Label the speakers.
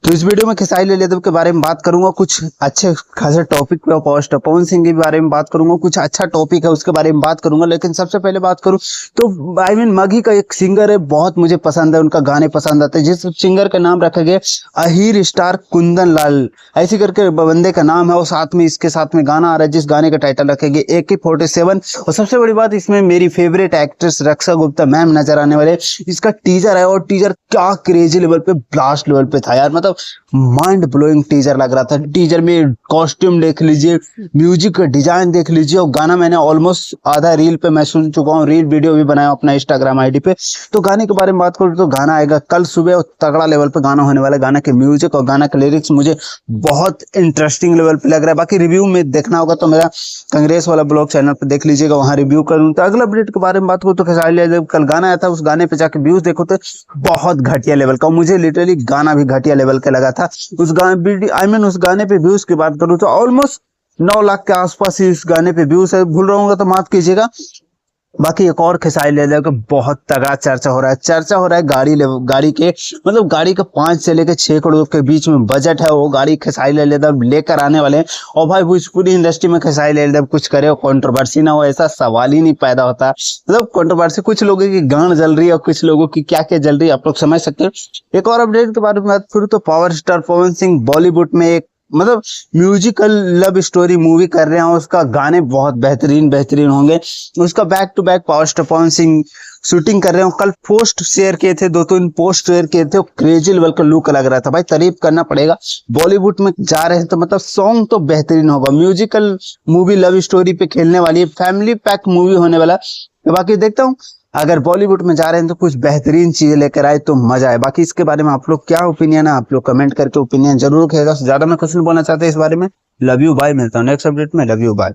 Speaker 1: तो इस वीडियो में खेसारी लाल यादव के बारे में बात करूंगा, कुछ अच्छे खासे टॉपिक पे, और पवन सिंह के बारे में बात करूंगा, कुछ अच्छा टॉपिक है उसके बारे में बात करूंगा। लेकिन सबसे पहले बात करूं तो मगी का एक सिंगर है, बहुत मुझे पसंद है, उनका गाने पसंद आते हैं। जिस सिंगर का नाम रखा गया अहीर स्टार कुंदन लाल, ऐसी करके बंदे का नाम है। और साथ में इसके साथ में गाना आ रहा है जिस गाने का टाइटल रखा गया AK-47। और सबसे बड़ी बात, इसमें मेरी फेवरेट एक्ट्रेस रक्षा गुप्ता मैम नजर आने वाले। इसका टीजर है और टीजर क्या क्रेजी लेवल पे, ब्लास्ट लेवल पे था यार, मतलब माइंड ब्लोइंग टीजर लग रहा था। टीजर में कॉस्ट्यूम देख लीजिए, म्यूजिक का डिजाइन देख लीजिए, और गाना मैंने ऑलमोस्ट आधा रील पे मैं सुन चुका हूँ, रील वीडियो भी बनाया अपना इंस्टाग्राम आईडी पे। तो गाने के बारे में बात करूँ तो गाना आएगा कल सुबह और तगड़ा लेवल पे गाना होने वाला है। गाना के म्यूजिक और गाना के लिरिक्स मुझे बहुत इंटरेस्टिंग लेवल पे लग रहा है। बाकी रिव्यू में देखना होगा तो मेरा कांग्रेस वाला ब्लॉग चैनल पे देख लीजिएगा, वहां रिव्यू करूँ। तो अगला अपडेट के बारे में बात करूँ तो खेसारी लाल यादव कल गाना आया था, उस गाने पे जाके व्यूज देखो तो बहुत घटिया लेवल का, मुझे लिटरली गाना भी घटिया लेवल का लगा था। उस गाने उस गाने पे व्यूज की बात करूँ तो ऑलमोस्ट 9 लाख के आसपास ही इस गाने पे व्यूज है, भूल रहा हूँ तो माफ कीजिएगा। बाकी एक और खेसारी लाल यादव का बहुत तगड़ा चर्चा हो रहा है गाड़ी के, मतलब गाड़ी का 5 से लेकर 6 करोड़ के बीच में बजट है, वो गाड़ी खेसारी लाल यादव लेकर आने वाले हैं। और भाई भोजपुरी इंडस्ट्री में खेसारी लाल यादव कुछ करे और कंट्रोवर्सी ना हो, ऐसा सवाल ही नहीं पैदा होता। मतलब कंट्रोवर्सी, कुछ लोगों की गांड जल रही है और कुछ लोगों की क्या क्या जल रही है, आप लोग समझ सकते हो। एक और अपडेट के बारे में बात करूँ तो पावर स्टार पवन सिंह बॉलीवुड में एक मतलब म्यूजिकल लव स्टोरी मूवी कर रहे हैं, उसका गाने बहुत बेहतरीन होंगे। उसका back to back power star Pawan Singh shooting कर रहे हैं। कल पोस्ट शेयर किए थे, 2-3 पोस्ट शेयर किए थे, क्रेजी लेवल का लुक लग रहा था। भाई तारीफ करना पड़ेगा, बॉलीवुड में जा रहे हैं तो मतलब सॉन्ग तो बेहतरीन होगा। म्यूजिकल मूवी लव स्टोरी पे खेलने वाली है, फैमिली पैक मूवी होने वाला। तो बाकी देखता हूँ, अगर बॉलीवुड में जा रहे हैं तो कुछ बेहतरीन चीजें लेकर आए तो मजा आए। बाकी इसके बारे में आप लोग क्या ओपिनियन है, आप लोग कमेंट करके ओपिनियन जरूर रखिएगा। ज्यादा मैं कुछ नहीं बोलना चाहता इस बारे में। Love you, bye. मिलता हूँ नेक्स्ट अपडेट में। Love you, bye.